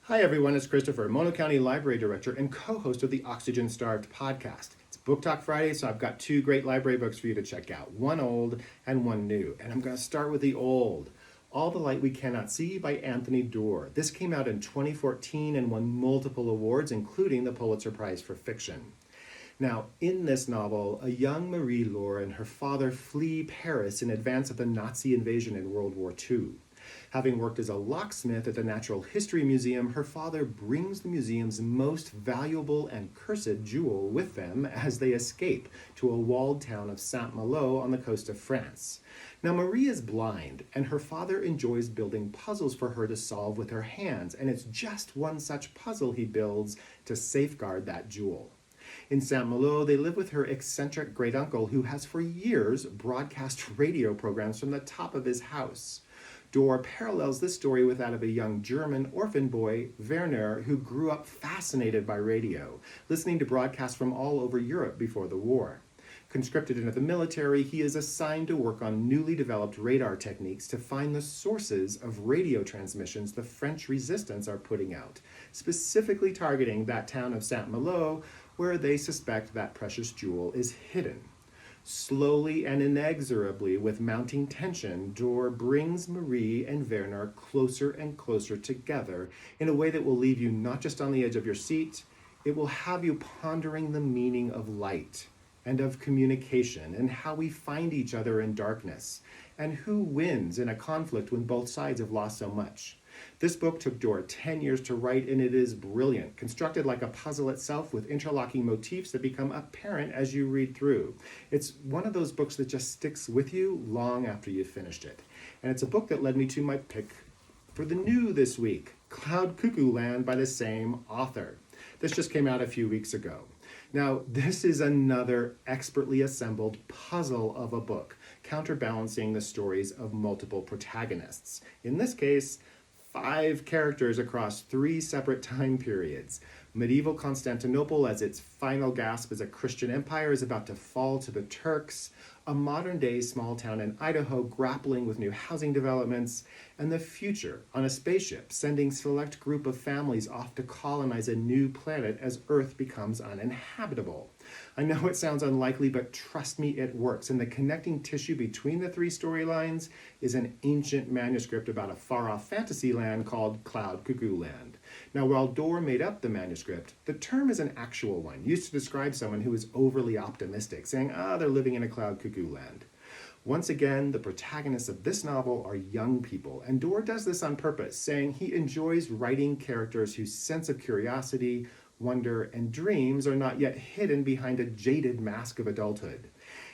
Hi everyone, it's Christopher, Mono County Library Director and co-host of the Oxygen Starved podcast. It's Book Talk Friday, so I've got two great library books for you to check out, one old and one new. And I'm going to start with the old, All the Light We Cannot See by Anthony Doerr. This came out in 2014 and won multiple awards, including the Pulitzer Prize for Fiction. Now, in this novel, a young Marie-Laure and her father flee Paris in advance of the Nazi invasion in World War II. Having worked as a locksmith at the Natural History Museum, her father brings the museum's most valuable and cursed jewel with them as they escape to a walled town of Saint-Malo on the coast of France. Now, Marie is blind, and her father enjoys building puzzles for her to solve with her hands, and it's just one such puzzle he builds to safeguard that jewel. In Saint-Malo, they live with her eccentric great-uncle who has for years broadcast radio programs from the top of his house. Doerr parallels this story with that of a young German orphan boy, Werner, who grew up fascinated by radio, listening to broadcasts from all over Europe before the war. Conscripted into the military, he is assigned to work on newly developed radar techniques to find the sources of radio transmissions the French resistance are putting out, specifically targeting that town of Saint-Malo, where they suspect that precious jewel is hidden. Slowly and inexorably, with mounting tension, Doerr brings Marie and Werner closer and closer together in a way that will leave you not just on the edge of your seat, it will have you pondering the meaning of light and of communication and how we find each other in darkness and who wins in a conflict when both sides have lost so much. This book took Doerr 10 years to write, and it is brilliant, constructed like a puzzle itself with interlocking motifs that become apparent as you read through. It's one of those books that just sticks with you long after you've finished it. And it's a book that led me to my pick for the new this week, Cloud Cuckoo Land by the same author. This just came out a few weeks ago. Now, this is another expertly assembled puzzle of a book, counterbalancing the stories of multiple protagonists. In this case, 5 characters across 3 separate time periods. Medieval Constantinople as its final gasp as a Christian empire is about to fall to the Turks, a modern-day small town in Idaho grappling with new housing developments, and the future on a spaceship sending select group of families off to colonize a new planet as Earth becomes uninhabitable. I know it sounds unlikely, but trust me, it works. And the connecting tissue between the 3 storylines is an ancient manuscript about a far-off fantasy land called Cloud Cuckoo Land. Now, while Doerr made up the manuscript, the term is an actual one, used to describe someone who is overly optimistic, saying, they're living in a cloud cuckoo land. Once again, the protagonists of this novel are young people, and Doerr does this on purpose, saying he enjoys writing characters whose sense of curiosity, wonder, and dreams are not yet hidden behind a jaded mask of adulthood.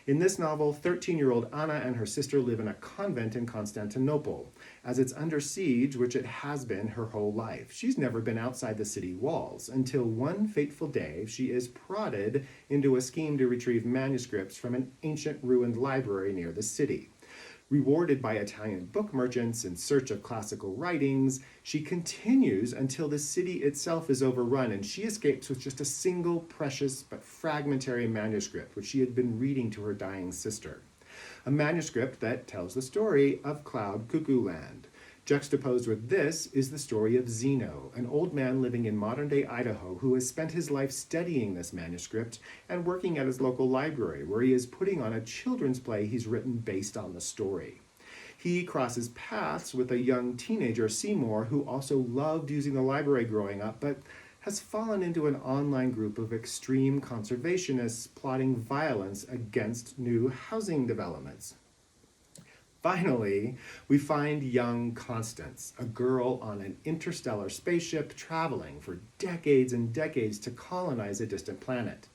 In this novel, 13-year-old Anna and her sister live in a convent in Constantinople, as it's under siege, which it has been her whole life. She's never been outside the city walls, until one fateful day she is prodded into a scheme to retrieve manuscripts from an ancient ruined library near the city. Rewarded by Italian book merchants in search of classical writings, she continues until the city itself is overrun, and she escapes with just a single precious but fragmentary manuscript, which she had been reading to her dying sister. A manuscript that tells the story of Cloud Cuckoo Land. Juxtaposed with this is the story of Zeno, an old man living in modern-day Idaho who has spent his life studying this manuscript and working at his local library, where he is putting on a children's play he's written based on the story. He crosses paths with a young teenager, Seymour, who also loved using the library growing up, but has fallen into an online group of extreme conservationists plotting violence against new housing developments. Finally, we find young Constance, a girl on an interstellar spaceship traveling for decades and decades to colonize a distant planet.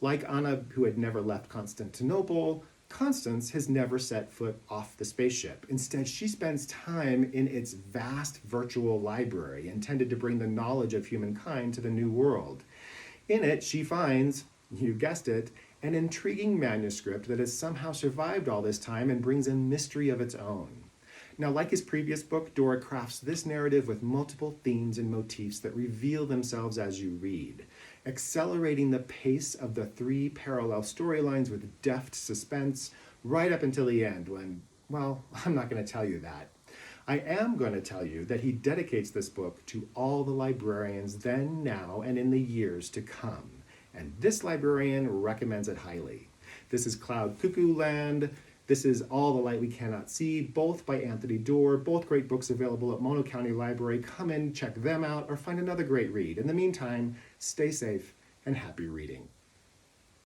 Like Anna, who had never left Constantinople, Constance has never set foot off the spaceship. Instead, she spends time in its vast virtual library intended to bring the knowledge of humankind to the new world. In it, she finds, you guessed it, an intriguing manuscript that has somehow survived all this time and brings a mystery of its own. Now, like his previous book, Doerr crafts this narrative with multiple themes and motifs that reveal themselves as you read, accelerating the pace of the 3 parallel storylines with deft suspense right up until the end when, well, I'm not going to tell you that. I am going to tell you that he dedicates this book to all the librarians then, now, and in the years to come. And this librarian recommends it highly. This is Cloud Cuckoo Land. This is All the Light We Cannot See, both by Anthony Doerr, both great books available at Mono County Library. Come in, check them out, or find another great read. In the meantime, stay safe and happy reading.